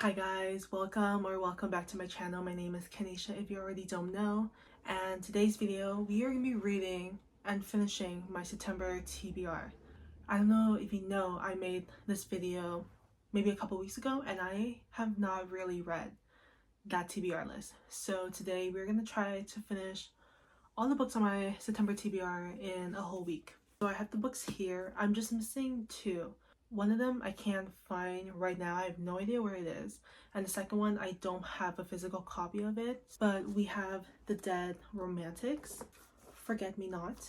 Hi guys, welcome back to my channel. My name is Kanisha if you already don't know. And today's video, we are going to be reading and finishing my September TBR. I don't know if you know, I made this video maybe a couple weeks ago and I have not really read that TBR list. So today we're going to try to finish all the books on my September TBR in a whole week. So I have the books here. I'm just missing two. One of them I can't find right now. I have no idea where it is. And the second one, I don't have a physical copy of it. But we have The Dead Romantics, Forget Me Not,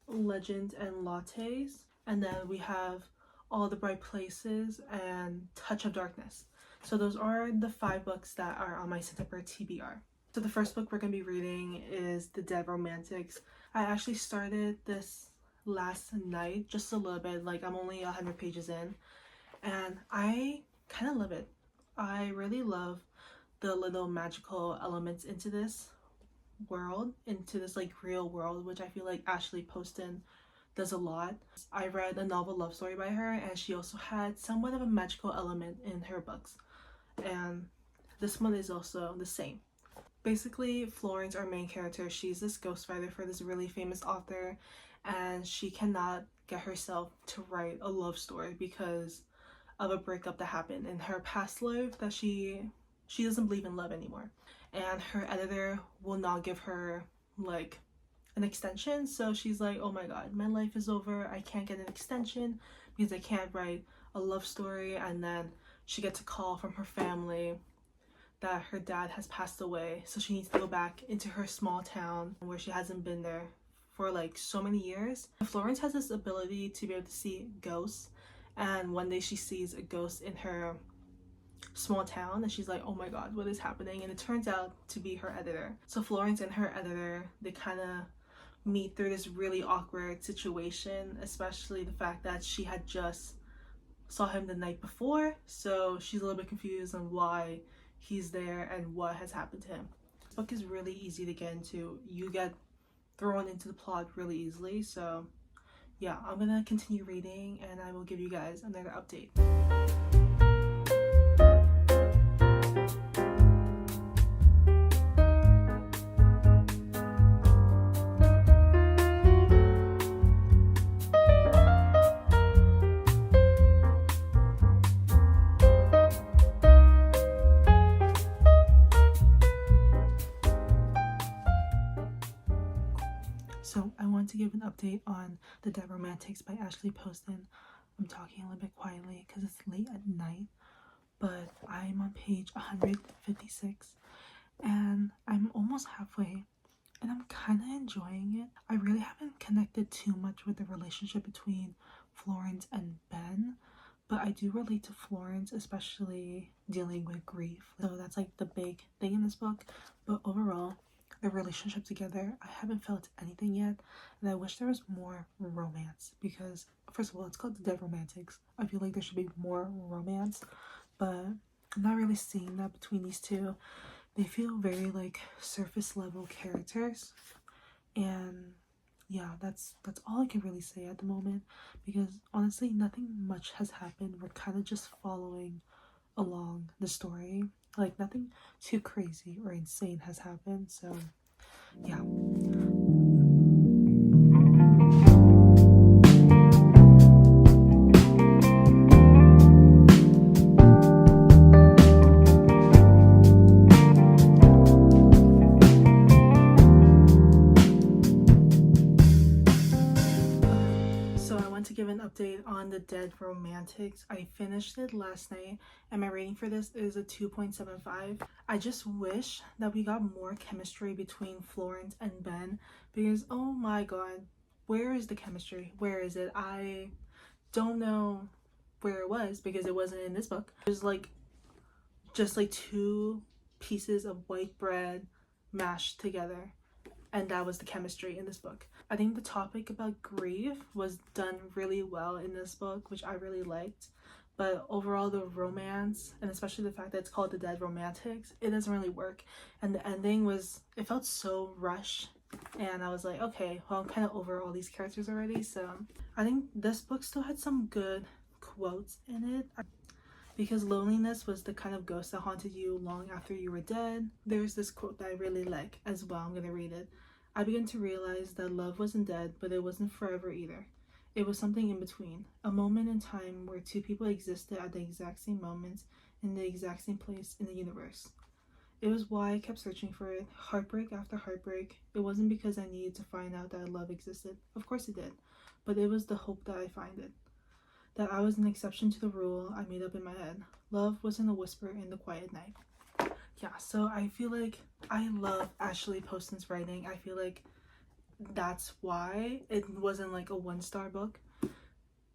Legends and Lattes, and then we have All the Bright Places and Touch of Darkness. So those are the 5 books that are on my September TBR. So the first book we're going to be reading is The Dead Romantics. I actually started this last night, just a little bit, like I'm only 100 pages in, and I kind of love it. I really love the little magical elements into this world, into this like real world, which I feel like Ashley Poston does a lot. I read a novel love story by her, and she also had somewhat of a magical element in her books, and this one is also the same. Basically, Florence, our main character, she's this ghostwriter for this really famous author, and she cannot get herself to write a love story because of a breakup that happened in her past life, that she doesn't believe in love anymore, and her editor will not give her like an extension. So she's like, oh my god, my life is over, I can't get an extension because I can't write a love story. And then she gets a call from her family that her dad has passed away, so she needs to go back into her small town where she hasn't been there for like so many years. Florence has this ability to be able to see ghosts, and one day she sees a ghost in her small town and she's like, oh my god, what is happening? And it turns out to be her editor. So Florence and her editor, they kind of meet through this really awkward situation, especially the fact that she had just saw him the night before, so she's a little bit confused on why he's there and what has happened to him. This book is really easy to get into. You get thrown into the plot really easily. So yeah, I'm gonna continue reading and I will give you guys another update. So I want to give an update on The Dead Romantics by Ashley Poston. I'm talking a little bit quietly because it's late at night, but I'm on page 156 and I'm almost halfway and I'm kind of enjoying it. I really haven't connected too much with the relationship between Florence and Ben, but I do relate to Florence, especially dealing with grief. So that's like the big thing in this book. But overall, the relationship together, I haven't felt anything yet, and I wish there was more romance, because first of all, it's called The Dead Romantics. I feel like there should be more romance, but I'm not really seeing that between these two. They feel very like surface level characters, and yeah, that's all I can really say at the moment, because honestly nothing much has happened. We're kind of just following along the story, like nothing too crazy or insane has happened. So yeah. To give an update on The Dead Romantics, I finished it last night and my rating for this is a 2.75. I just wish that we got more chemistry between Florence and Ben, because oh my god, where is the chemistry? Where is it? I don't know where it was because it wasn't in this book. It was like just like 2 pieces of white bread mashed together, and that was the chemistry in this book. I think the topic about grief was done really well in this book, which I really liked. But overall, the romance, and especially the fact that it's called The Dead Romantics, it doesn't really work. And the ending was, it felt so rushed. And I was like, okay, well, I'm kind of over all these characters already. So I think this book still had some good quotes in it. because loneliness was the kind of ghost that haunted you long after you were dead. There's this quote that I really like as well. I'm gonna read it. I began to realize that love wasn't dead, but it wasn't forever either. It was something in between, a moment in time where two people existed at the exact same moment in the exact same place in the universe. It was why I kept searching for it, heartbreak after heartbreak. It wasn't because I needed to find out that love existed. Of course it did, but it was the hope that I find it. That I was an exception to the rule I made up in my head. Love wasn't a whisper in the quiet night. Yeah, so I feel like I love Ashley Poston's writing. I feel like that's why it wasn't like a 1-star book.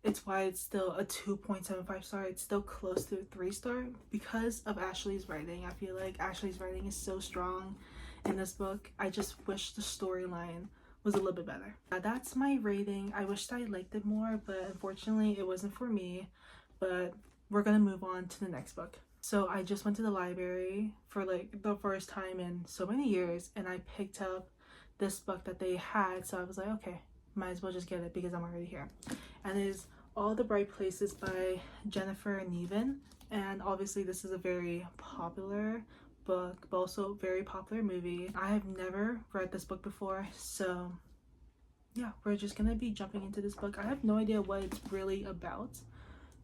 It's why it's still a 2.75 star. It's still close to a 3-star because of Ashley's writing. I feel like Ashley's writing is so strong in this book. I just wish the storyline was a little bit better. That's my rating. I wished I liked it more, but unfortunately it wasn't for me. But we're gonna move on to the next book. So I just went to the library for like the first time in so many years, and I picked up this book that they had. So I was like, okay, might as well just get it because I'm already here. And it is All the Bright Places by Jennifer Niven. And obviously this is a very popular book, but also very popular movie. I have never read this book before, so yeah, we're just gonna be jumping into this book. I have no idea what it's really about,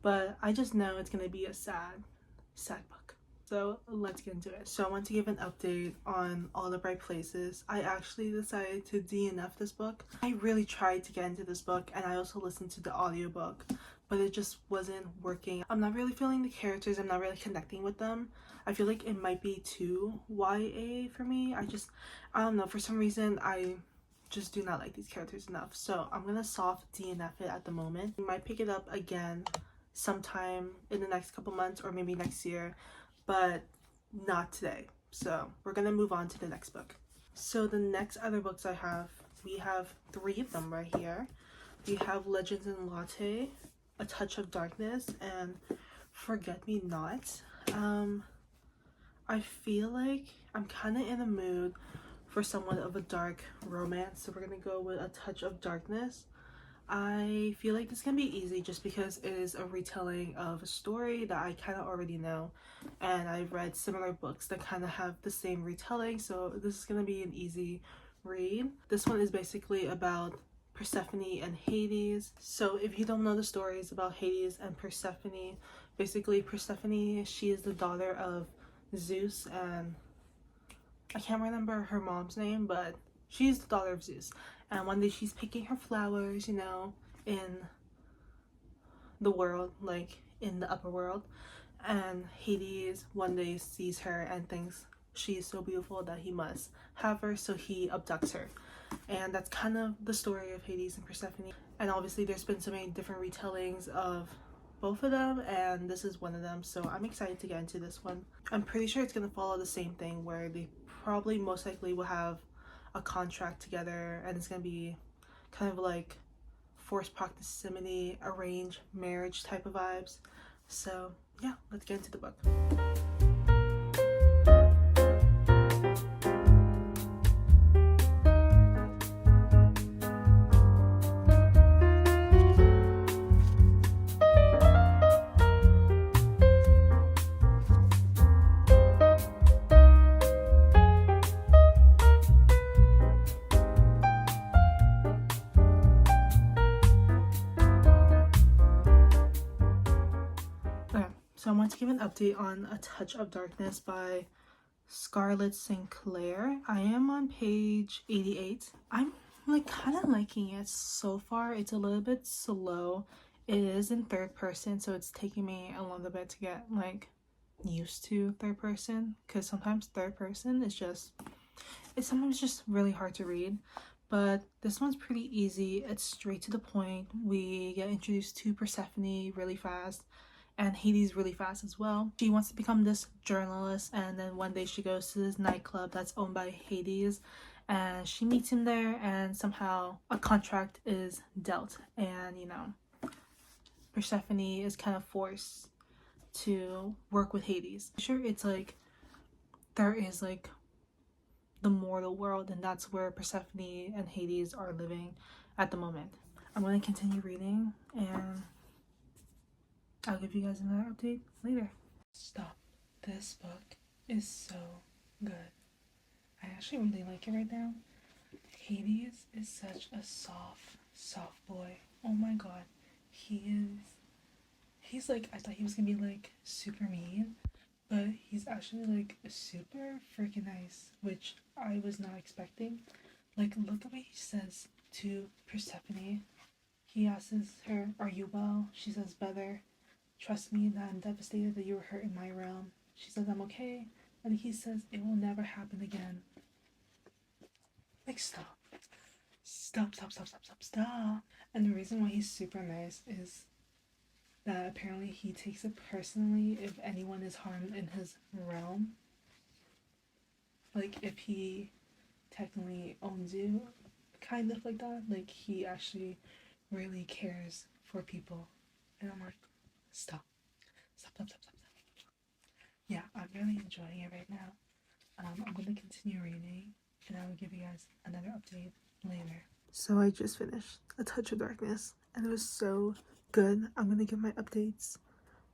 but I just know it's gonna be a sad book. So let's get into it. So I want to give an update on All the Bright Places. I actually decided to DNF this book. I really tried to get into this book, and I also listened to the audiobook, but it just wasn't working. I'm not really feeling the characters. I'm not really connecting with them. I feel like it might be too YA for me. I don't know, for some reason I just do not like these characters enough. So I'm gonna soft DNF it at the moment. I might pick it up again sometime in the next couple months or maybe next year, but not today. So we're gonna move on to the next book. So the next other books I have, we have 3 of them right here. We have Legends in Latte, A Touch of Darkness, and Forget Me Not. I feel like I'm kind of in a mood for somewhat of a dark romance, so we're gonna go with A Touch of Darkness. I feel like this can be easy just because it is a retelling of a story that I kind of already know, and I've read similar books that kind of have the same retelling, so this is gonna be an easy read. This one is basically about Persephone and Hades. So if you don't know the stories about Hades and Persephone, basically Persephone, she is the daughter of Zeus, and I can't remember her mom's name, but she's the daughter of Zeus. And one day she's picking her flowers, you know, in the world, like in the upper world, and Hades one day sees her and thinks she is so beautiful that he must have her, so he abducts her. And that's kind of the story of Hades and Persephone. And obviously there's been so many different retellings of both of them, and this is one of them, so I'm excited to get into this one. I'm pretty sure it's gonna follow the same thing where they probably most likely will have a contract together, and it's gonna be kind of like forced proximity, arranged marriage type of vibes. So yeah, let's get into the book. So I want to give an update on A Touch of Darkness by Scarlett Sinclair. I am on page 88. I'm like kind of liking it so far. It's a little bit slow. It is in third person, so it's taking me a little bit to get like used to third person, because sometimes third person is it's sometimes just really hard to read. But this one's pretty easy. It's straight to the point. We get introduced to Persephone really fast, and Hades really fast as well. She wants to become this journalist, and then one day she goes to this nightclub that's owned by Hades, and she meets him there, and somehow a contract is dealt, and you know, Persephone is kind of forced to work with Hades. I'm sure it's like there is like the mortal world, and that's where Persephone and Hades are living at the moment. I'm going to continue reading, and I'll give you guys another update later. Stop. This book is so good. I actually really like it right now. Hades is such a soft boy. Oh my god. He's like, I thought he was gonna be like super mean, but he's actually like super freaking nice, which I was not expecting. Like, look the way he says to Persephone. He asks her, "Are you well?" She says, "Better. Trust me that I'm devastated that you were hurt in my realm." She says, "I'm okay." And he says, "It will never happen again." Like, stop. Stop. And the reason why he's super nice is that apparently he takes it personally if anyone is harmed in his realm. Like, if he technically owns you, kind of like that. Like, he actually really cares for people. And I'm like, stop. Yeah, I'm really enjoying it right now. I'm gonna continue reading, and I will give you guys another update later. So I just finished A Touch of Darkness, and it was so good. I'm gonna give my updates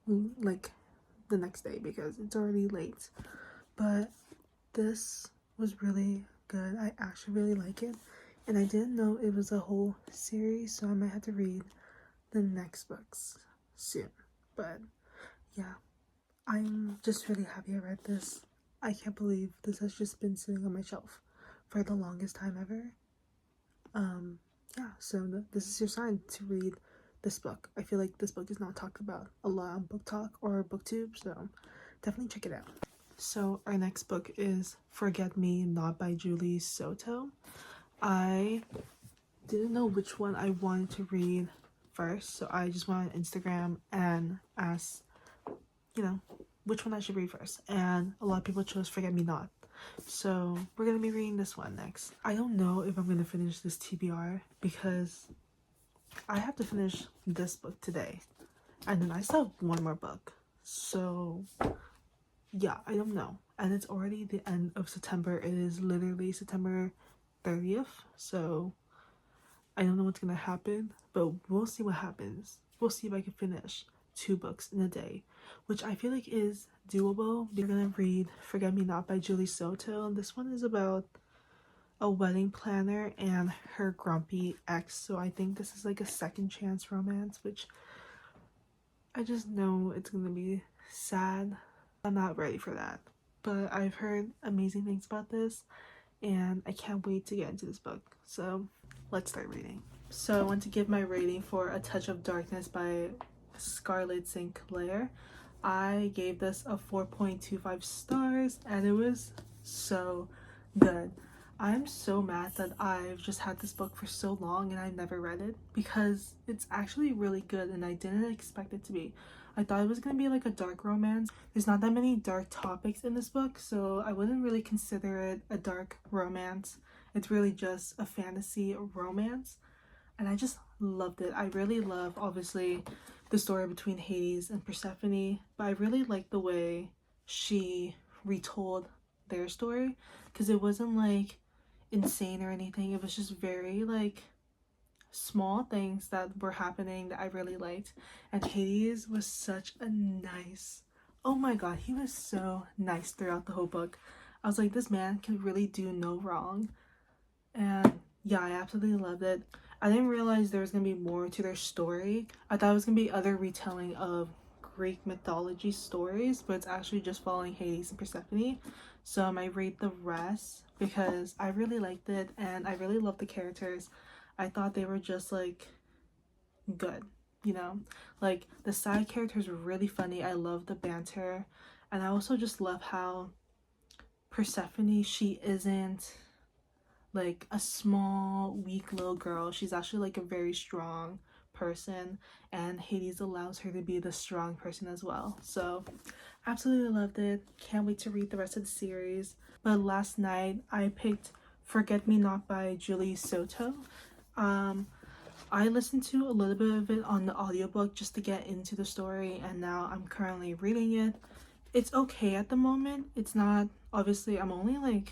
like the next day because it's already late. But this was really good. I actually really like it, and I didn't know it was a whole series, so I might have to read the next books soon. But yeah, I'm just really happy I read this. I can't believe this has just been sitting on my shelf for the longest time ever. Yeah, so this is your sign to read this book. I feel like this book is not talked about a lot on Book Talk or BookTube, so definitely check it out. So our next book is Forget Me Not by Julie Soto. I didn't know which one I wanted to read first, so I just went on Instagram and asked, which one I should read first, and a lot of people chose Forget Me Not. So we're gonna be reading this one next. I don't know if I'm gonna finish this TBR because I have to finish this book today, and then I still have one more book. So yeah, I don't know. And it's already the end of September. It is literally September 30th. So I don't know what's gonna happen, but we'll see what happens. We'll see if I can finish 2 books in a day, which I feel like is doable. We're gonna read Forget Me Not by Julie Soto. This one is about a wedding planner and her grumpy ex, so I think this is like a second chance romance, which I just know it's gonna be sad. I'm not ready for that, but I've heard amazing things about this, and I can't wait to get into this book. So let's start reading. So I want to give my rating for A Touch of Darkness by Scarlett St. Clair. I gave this a 4.25 stars, and it was so good. I'm so mad that I've just had this book for so long and I never read it because it's actually really good and I didn't expect it to be. I thought it was going to be like a dark romance. There's not that many dark topics in this book, so I wouldn't really consider it a dark romance. It's really just a fantasy romance, and I just loved it. I really love, obviously, the story between Hades and Persephone, but I really like the way she retold their story because it wasn't like insane or anything. It was just very like small things that were happening that I really liked. And Hades was such a nice, oh my god, he was so nice throughout the whole book. I was like, this man can really do no wrong. And yeah, I absolutely loved it. I didn't realize there was gonna be more to their story. I thought it was gonna be other retelling of Greek mythology stories, but it's actually just following Hades and Persephone. So I might read the rest because I really liked it and I really loved the characters. I thought they were just like good, like the side characters were really funny. I love the banter, and I also just love how Persephone, she isn't like a small weak little girl. She's actually like a very strong person, and Hades allows her to be the strong person as well. So absolutely loved it. Can't wait to read the rest of the series. But last night I picked Forget Me Not by Julie Soto. I listened to a little bit of it on the audiobook just to get into the story, and now I'm currently reading it. It's okay at the moment. It's not, obviously, I'm only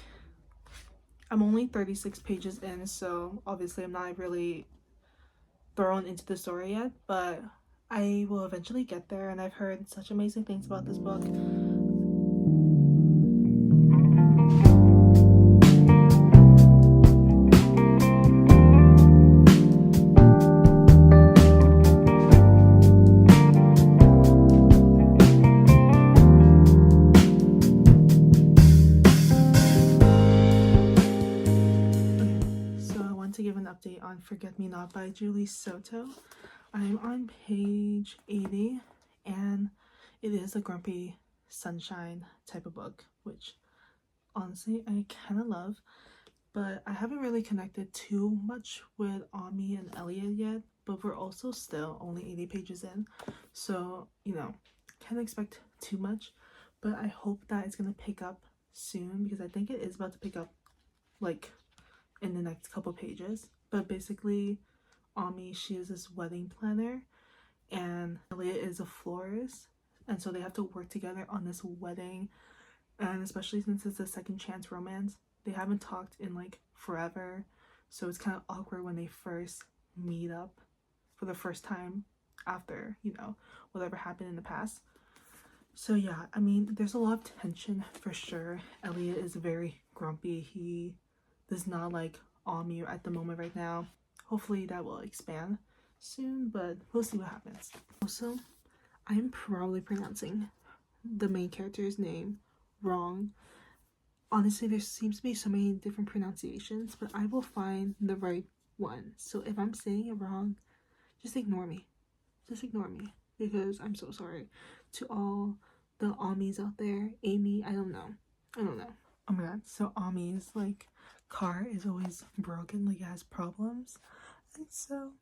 36 pages in, so obviously I'm not really thrown into the story yet, but I will eventually get there, and I've heard such amazing things about this book. To give an update on Forget Me Not by Julie Soto. I'm on page 80, and it is a grumpy sunshine type of book, which honestly I kind of love, but I haven't really connected too much with Ami and Elliot yet, but we're also still only 80 pages in, so you know, can't expect too much, but I hope that it's gonna pick up soon, because I think it is about to pick up like in the next couple pages. But basically, Ami, she is this wedding planner, and Elliot is a florist, and so they have to work together on this wedding. And especially since it's a second chance romance, they haven't talked in like forever, so it's kind of awkward when they first meet up for the first time after, you know, whatever happened in the past. So yeah, I mean, there's a lot of tension for sure. Elliot is very grumpy. He does not like Ami at the moment right now. Hopefully that will expand soon, but we'll see what happens. Also, I'm probably pronouncing the main character's name wrong. Honestly, there seems to be so many different pronunciations, but I will find the right one. So if I'm saying it wrong, just ignore me. Just ignore me, because I'm so sorry to all the Amis out there. Amy, I don't know. Oh my god, so Ami's like car is always broken, like it has problems, and so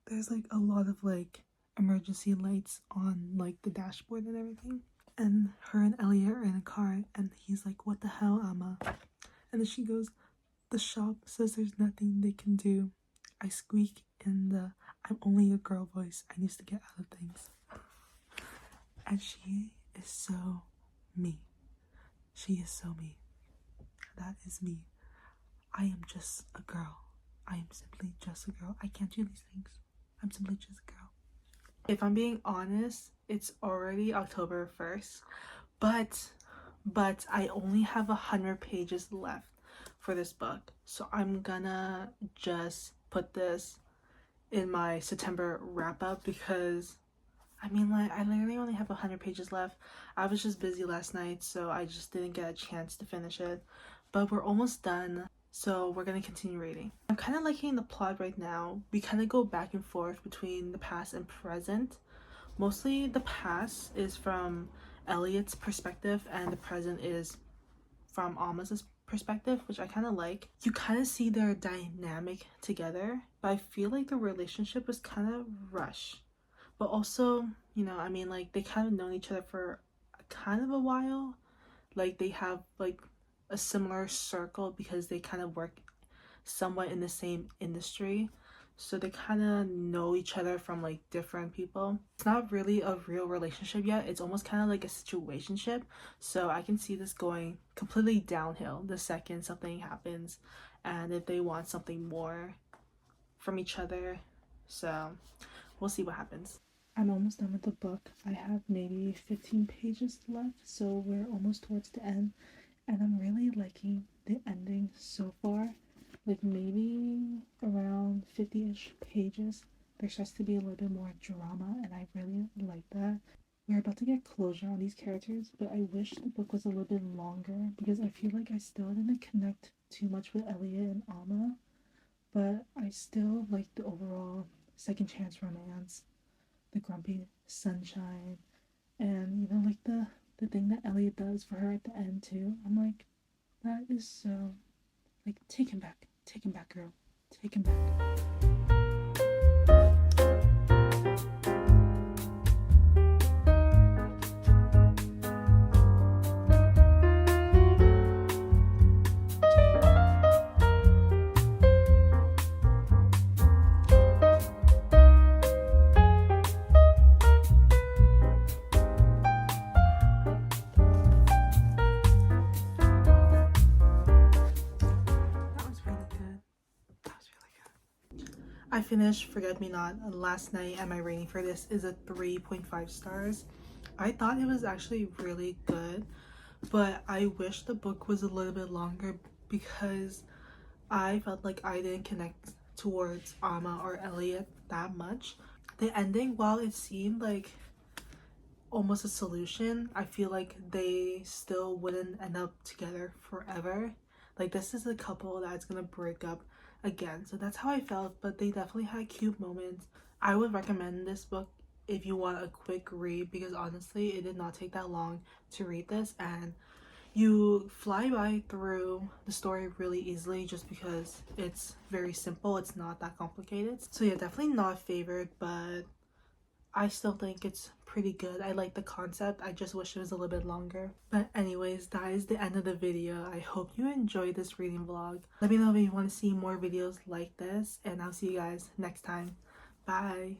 there's like a lot of like emergency lights on like the dashboard and everything, and her and Elliot are in a car, and he's like, "What the hell, Amma?" And then she goes, "The shop says there's nothing they can do." I squeak in the "I'm only a girl" voice I used to get out of things. And she is so me. She is so me. That is me. I am just a girl. I am simply just a girl. I can't do these things. I'm simply just a girl. If I'm being honest, it's already October 1st, but I only have 100 pages left for this book. So I'm gonna just put this in my September wrap up, because I mean, like, I literally only have 100 pages left. I was just busy last night, so I just didn't get a chance to finish it. But we're almost done, so we're gonna continue reading. I'm kind of liking the plot right now. We kind of go back and forth between the past and present. Mostly the past is from Elliot's perspective, and the present is from Alma's perspective, which I kind of like. You kind of see their dynamic together, but I feel like the relationship was kind of rushed. But also, you know, I mean, like, they kind of known each other for kind of a while. Like, they have like a similar circle because they kind of work somewhat in the same industry, so they kind of know each other from like different people. It's not really a real relationship yet. It's almost kind of like a situationship, so I can see this going completely downhill the second something happens, and if they want something more from each other. So we'll see what happens. I'm almost done with the book. I have maybe 15 pages left, so we're almost towards the end, and I'm really liking the ending so far. Like, maybe around 50-ish pages, there starts to be a little bit more drama, and I really like that. We're about to get closure on these characters, but I wish the book was a little bit longer, because I feel like I still didn't connect too much with Elliot and Alma, but I still like the overall second chance romance, the grumpy sunshine, and you know, like the thing that Elliot does for her at the end too. I'm like, that is so, like, take him back, girl, take him back. I finished Forget Me Not last night and my rating for this is a 3.5 stars. I thought it was actually really good, but I wish the book was a little bit longer because I felt like I didn't connect towards Alma or Elliot that much. The ending, while it seemed like almost a solution, I feel like they still wouldn't end up together forever. Like, this is a couple that's gonna break up again, so that's how I felt. But they definitely had cute moments. I would recommend this book if you want a quick read, because honestly it did not take that long to read this, and you fly by through the story really easily just because it's very simple. It's not that complicated. So yeah, definitely not favored, but I still think it's pretty good. I like the concept. I just wish it was a little bit longer. But anyways, that is the end of the video. I hope you enjoyed this reading vlog. Let me know if you want to see more videos like this, and I'll see you guys next time. Bye!